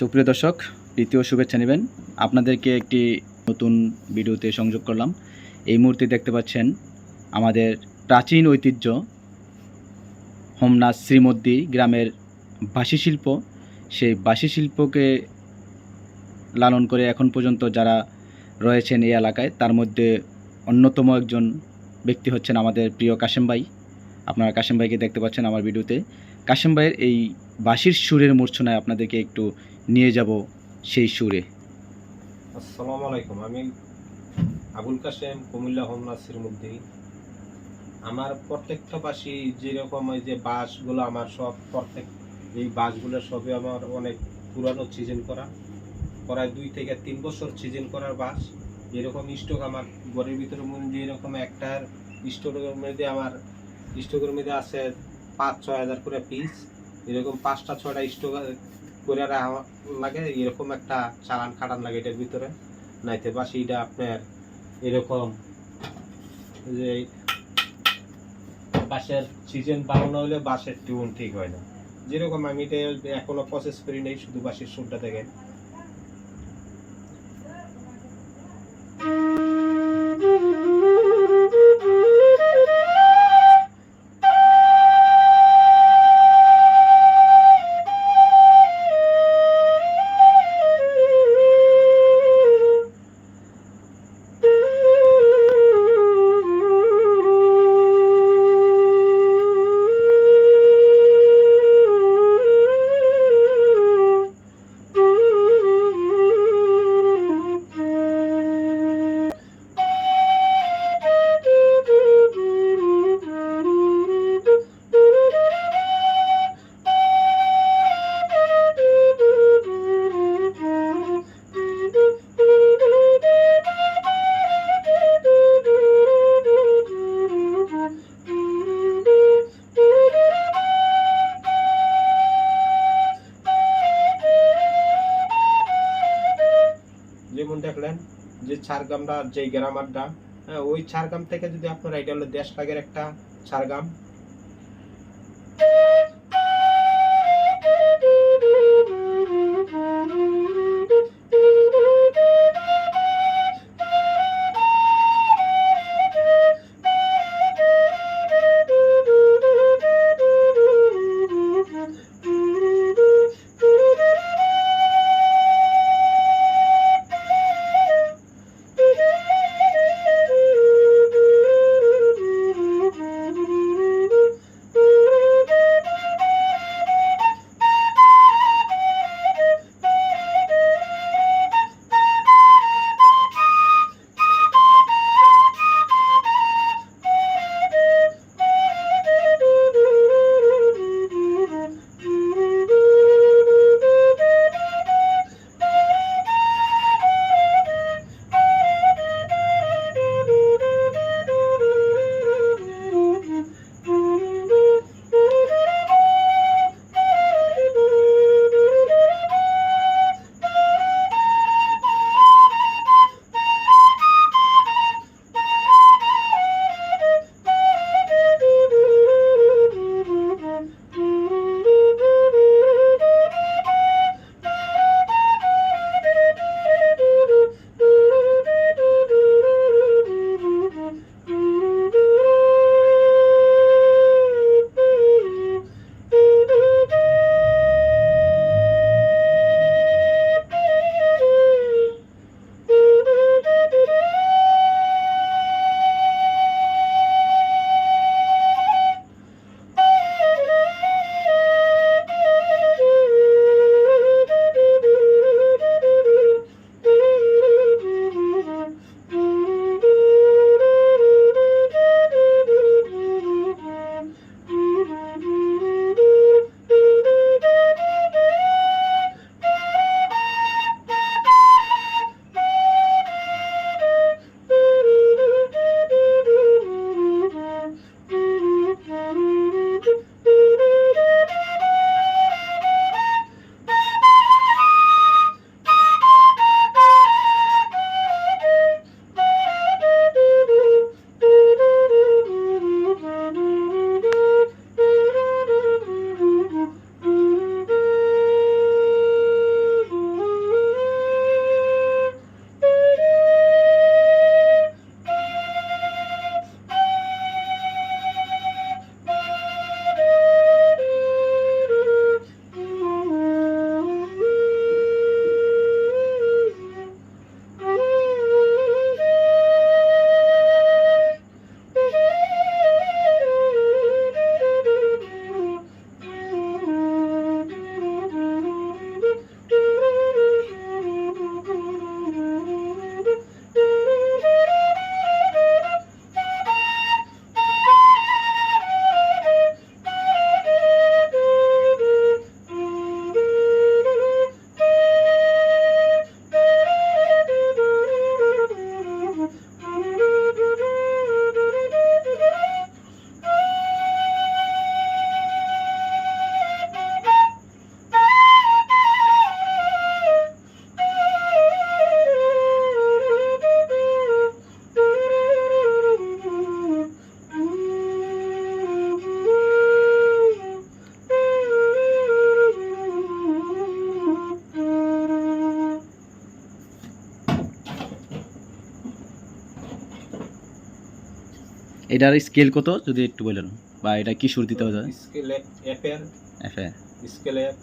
সুপ্রিয় দর্শক, দ্বিতীয় শুভেচ্ছা নেবেন। আপনাদেরকে একটি নতুন ভিডিওতে সংযোগ করলাম। এই মুহূর্তে দেখতে পাচ্ছেন আমাদের প্রাচীন ঐতিহ্য হোমনা শ্রীমদ্দি গ্রামের বাঁশি শিল্প। সেই বাঁশি শিল্পকে লালন করে এখন পর্যন্ত যারা রয়েছেন এই এলাকায়, তার মধ্যে অন্যতম একজন ব্যক্তি হচ্ছেন আমাদের প্রিয় কাশেম ভাই। আপনারা কাশেম ভাইকে দেখতে পাচ্ছেন আমার ভিডিওতে। কাশেম ভাইয়ের এই বাঁশির সুরের মূর্ছনায় আপনাদেরকে একটু নিয়ে যাব সেই সুরে। আসসালামু আলাইকুম। আমি আবুল কাশেম, কুমিল্লা হোমনা শ্রীমদ্দি। আমার প্রত্যেকটা বাঁশি যেরকম ওই যে বাঁশগুলো আমার সব এই বাঁশগুলো সবই আমার অনেক পুরানো সিজন করা, প্রায় 2 থেকে 3 বছর সিজন করার বাঁশ। যেরকম স্টক আমার ঘরের ভিতরে মধ্যে এরকম একটার স্টকের মধ্যে আছে 5-6 হাজার করে পিস। এরকম 5টা-6টা স্টক করে লাগে, এরকম একটা চালান খাটান লাগে এটার ভিতরে। নাইতে বাঁশিটা আপনার এরকম যে বাঁশের সিজন বানানো হলে বাঁশের টিউন ঠিক হয় না। যেরকম আমি এটা এখনো প্রসেস করি নাই, শুধু বাঁশির সুরটা থেকে। যেমন দেখলেন যে ছাড়গামটা, যে গ্রামারটা, ওই ছাড়গাম থেকে যদি আপনারা, এটা হলো দেশ লাগের একটা ছাড়গাম। এটার স্কেল কত যদি একটু বলেন, বা এটা কি সুর দিতে হবে? স্কেল এফ এর এফে। Scale F.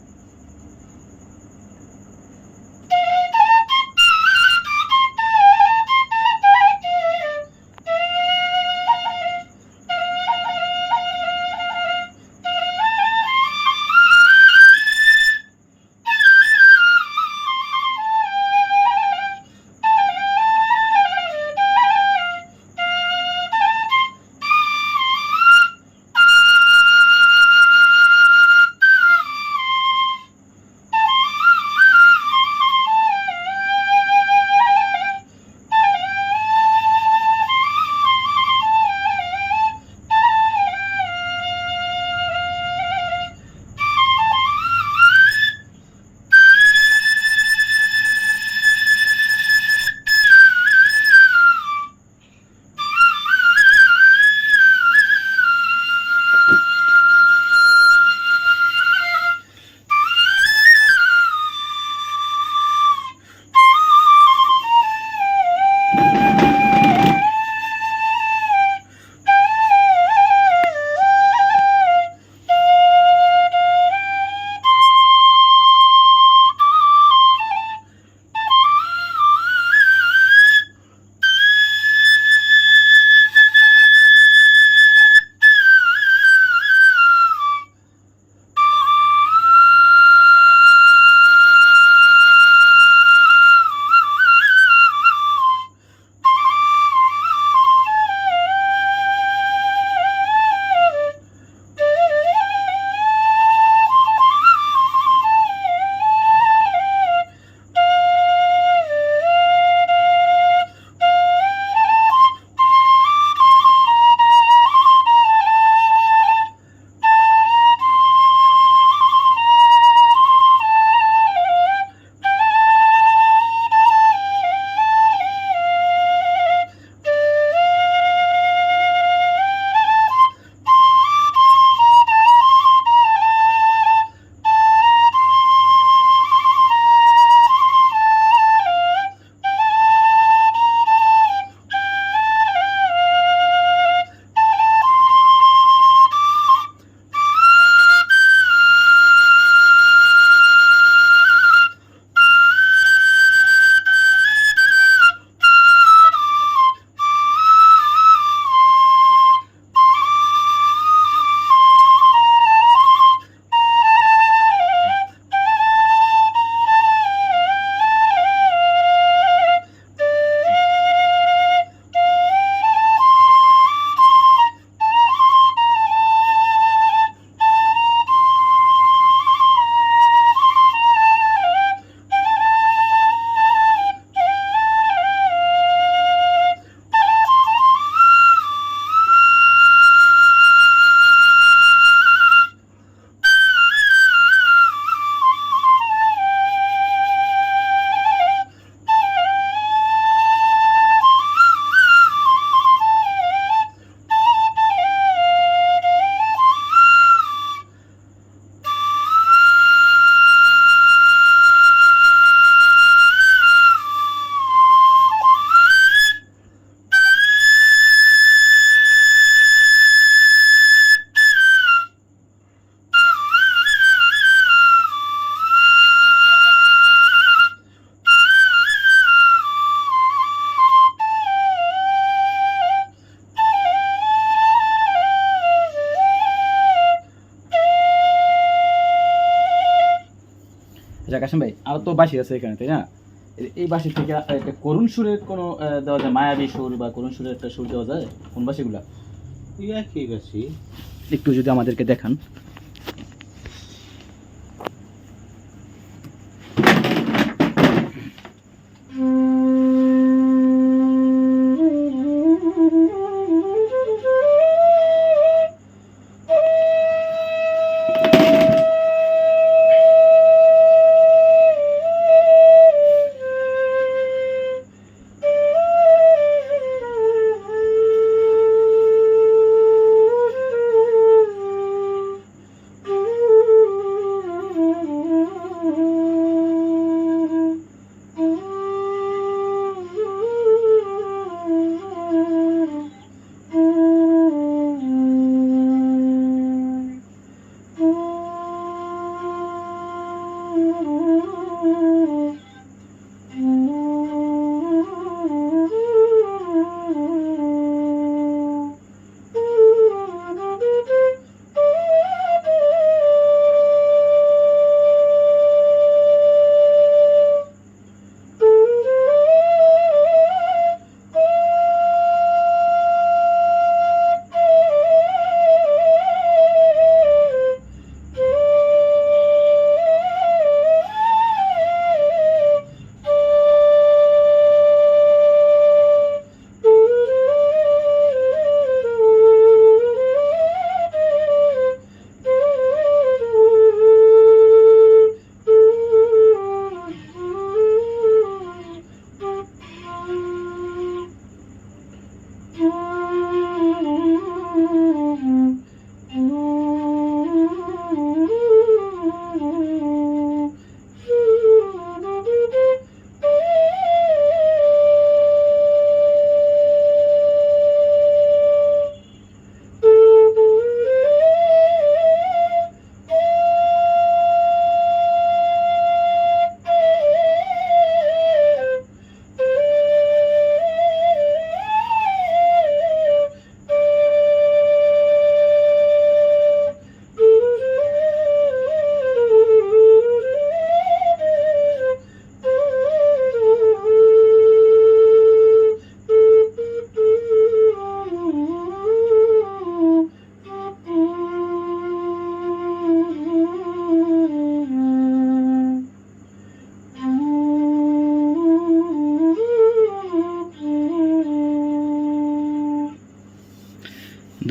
আচ্ছা কাশিম ভাই, আর তো বাঁশি আছে এখানে, তাই না? এই বাঁশি থেকে একটা করুণ সুরের কোনো দেওয়া যায়, মায়াবী সুর বা করুণ সুরের একটা সুর দেওয়া যায় কোন বাঁশিগুলা? একই বাসি। একটু যদি আমাদেরকে দেখান।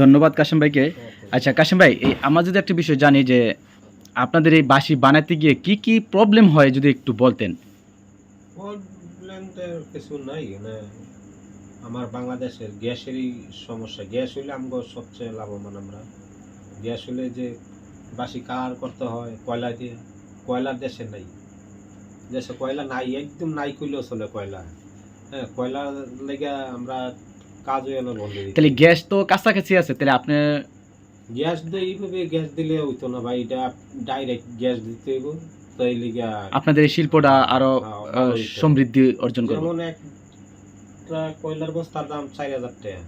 ধন্যবাদ কাশেম ভাইকে। আচ্ছা কাশেম ভাই, এই আমরা যদি একটা বিষয় জানি যে আপনাদের এই বাঁশি বানাতে গিয়ে কি কি প্রবলেম হয় যদি একটু বলতেন। প্রবলেম তো কিছু নাই, মানে আমার বাংলাদেশের গ্যাসেরই সমস্যা। গ্যাস হইলে আমগো সবচেয়ে লাভবান আমরা। গ্যাস হইলে যে বাসি কালার করতে হয় কয়লা দিয়ে, কয়লার দেশে নাই। দেশে কয়লা নাই, একদম নাই কইলেও চলে কয়লা। হ্যাঁ, কয়লার লেগে আমরা কাজ হয়ে বন্ধ দিই। তাহলে গ্যাস তো কাছাকাছি আছে, তাহলে আপনি গ্যাস দিয়ে এইভাবে গ্যাস দিলে হইতো না ভাই, এটা ডাইরেক্ট গ্যাস দিতে হইব। তাই লিগা আপনাদের এই শিল্পটা আরো ভালো হইতো। সমৃদ্ধি অর্জন করবে। যেমন একটা কয়লার বস্তার দাম 4000 টাকা,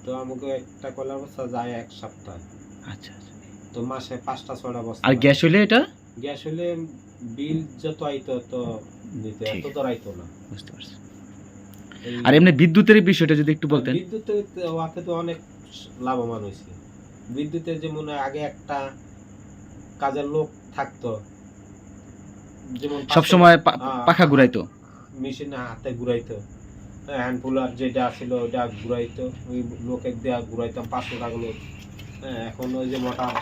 তো আমাকে একটা কয়লার বস্তা যায় এক সপ্তাহ, আচ্ছা আচ্ছা। তো মাসে 5টা 6টা বস্তা। আর গ্যাস হইলে এটা গ্যাস হলে বিল যত আইতো তো নিতে ঠিক। এত দরাইতো না। বুঝতে পারছি। এই আর এমনি বিদ্যুতের বিষয়টা যদি একটু বলতেন। বিদ্যুতে ওয়াতে তো অনেক লাভবান হয়েছে। বিদ্যুতে যেমন আগে একটা কাজের লোক থাকতো, যেমন সব সময় হ্যাঁ, পাখা ঘুরাইতো। মেশিনে হাতে ঘুরাইতো, হ্যান্ড পুলার যেটা ছিল ওটা ঘুরাইতো, ওই লোকের দেয়া ঘুরাইতাম 500 টাকা লোক। হ্যাঁ, এখন ওই যে মোটর,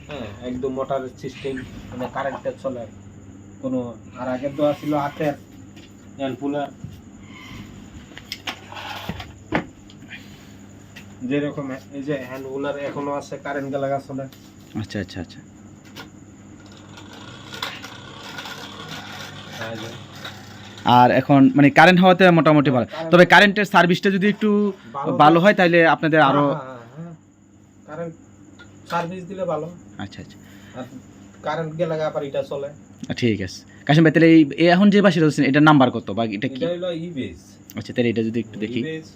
হ্যাঁ একদম মোটরের সিস্টেম, মানে কারেন্টে চলে কোনো। আর আগের দেওয়া ছিল হাতের হ্যান্ড পুলার, যেরকম এই যে হ্যান্ড পুলার এখনো আছে, কারেন্ট লাগা চলে। আচ্ছা আচ্ছা আচ্ছা। হ্যাঁ, যে আর এখন মানে কারেন্ট হওয়াতে মোটামুটি ভালো, তবে কারেন্টের সার্ভিসটা যদি একটু ভালো হয় তাহলে আপনাদের আরো কারেন্ট সার্ভিস দিলে ভালো। আচ্ছা আচ্ছা। আর কারেন্ট গেলে আবার এটা চলে। ঠিক আছে কাশেম ভাই, তাহলে এই এখন যে বাসি রয়েছেন এটার নাম্বার কত বা এটা কি? এটা হলো ইবেজ। আচ্ছা, তাহলে এটা যদি একটু দেখি। ইবেজ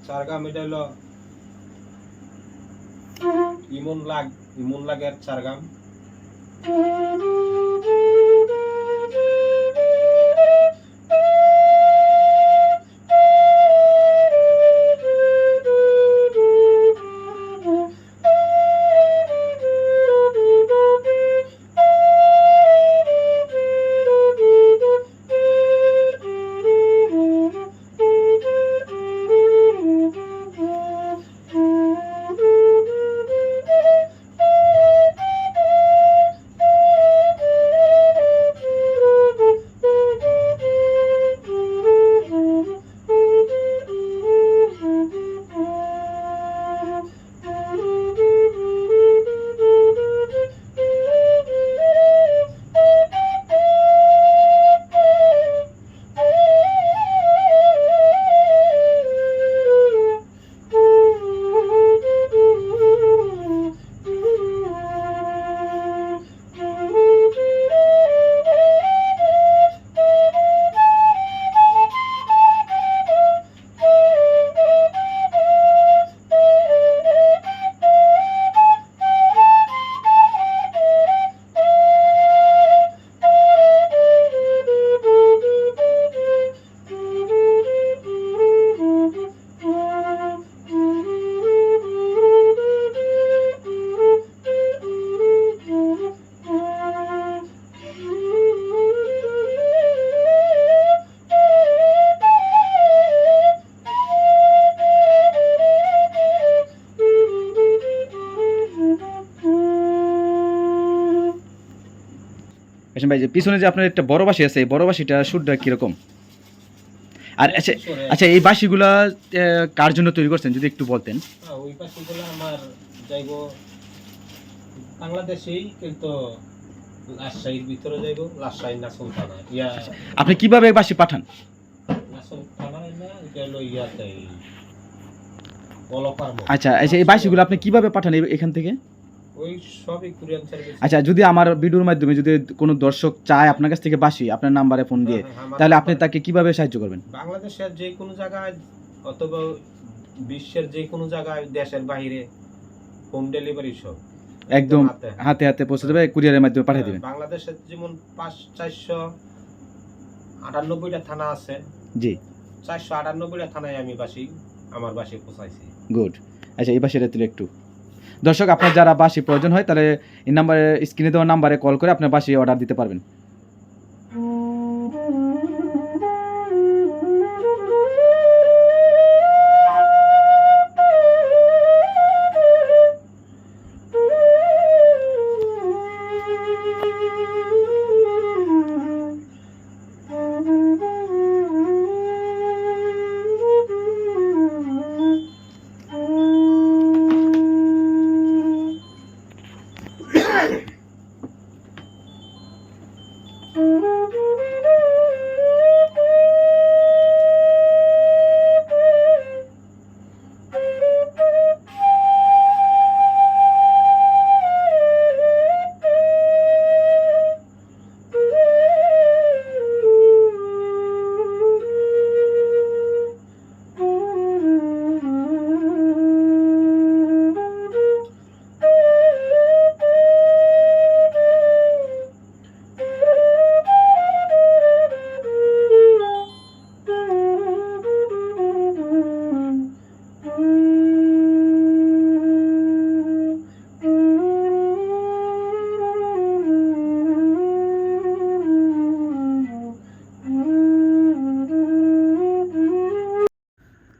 চারগাম, এটা হলো ইমন লাগের চারগাম। কাশেম ভাই, যে পিছনে যে আপনার একটা বড় বাঁশি আছে, এই বড় বাঁশিটা সুরটা কিরকম? আর আচ্ছা আচ্ছা, এই বাঁশিগুলা কার জন্য তৈরি করছেন যদি একটু বলতেন। ওই পাখিগুলো আমার যাইব বাংলাদেশেই, কিন্তু রাজশাহীর ভিতরে যাইব, রাজশাহী নাসল থানা। আপনি কিভাবে বাঁশি পাঠান? নাসল থানায় না, এটা হলো ইয়াতে অলপার। আচ্ছা আচ্ছা, এই বাঁশিগুলো আপনি কিভাবে পাঠান এখান থেকে? ওই সবই কুরিয়ার সার্ভিস। আচ্ছা, যদি আমার ভিডিওর মাধ্যমে যদি কোনো দর্শক চায় আপনার কাছ থেকে বাঁশি, আপনার নাম্বারে ফোন দিয়ে, তাহলে আপনি তাকে কিভাবে সাহায্য করবেন? বাংলাদেশের যে কোনো জায়গায় অথবা বিশ্বের যে কোনো জায়গায়, দেশের বাইরে হোম ডেলিভারি সব। একদম হাতে হাতে হাতে পৌঁছে দেবে, কুরিয়ারের মাধ্যমে পাঠিয়ে দেবেন। বাংলাদেশে যেমন 498টা থানা আছে, জি 498টা থানায় আমি আমার বাসি পৌঁছাইছি। গুড। আচ্ছা এই বাসিটা তুলে একটু দর্শক, আপনার যারা বাসি প্রয়োজন হয় তাহলে এই নাম্বারে, স্ক্রিনে দেওয়া নাম্বারে কল করে আপনার বাসি অর্ডার দিতে পারবেন।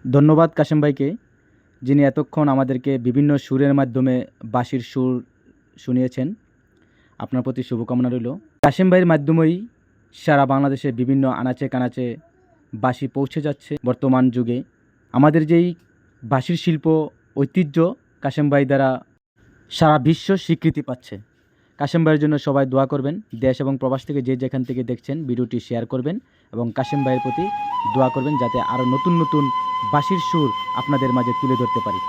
ধন্যবাদ কাশেম ভাইকে, যিনি এতক্ষণ আমাদেরকে বিভিন্ন সুরের মাধ্যমে বাঁশির সুর শুনিয়েছেন। আপনার প্রতি শুভকামনা রইল। কাশেম ভাইয়ের মাধ্যমেই সারা বাংলাদেশে বিভিন্ন আনাচে কানাচে বাঁশি পৌঁছে যাচ্ছে বর্তমান যুগে। আমাদের যেই বাঁশির শিল্প ঐতিহ্য কাশেম ভাই দ্বারা সারা বিশ্ব স্বীকৃতি পাচ্ছে। কাশেম ভাইয়ের জন্য সবাই দোয়া করবেন। দেশ এবং প্রবাস থেকে যে যেখান থেকে দেখছেন ভিডিওটি শেয়ার করবেন এবং কাশেম ভাইয়ের প্রতি দোয়া করবেন যাতে আরও নতুন নতুন বাঁশির সুর আপনাদের মাঝে তুলে ধরতে পারি।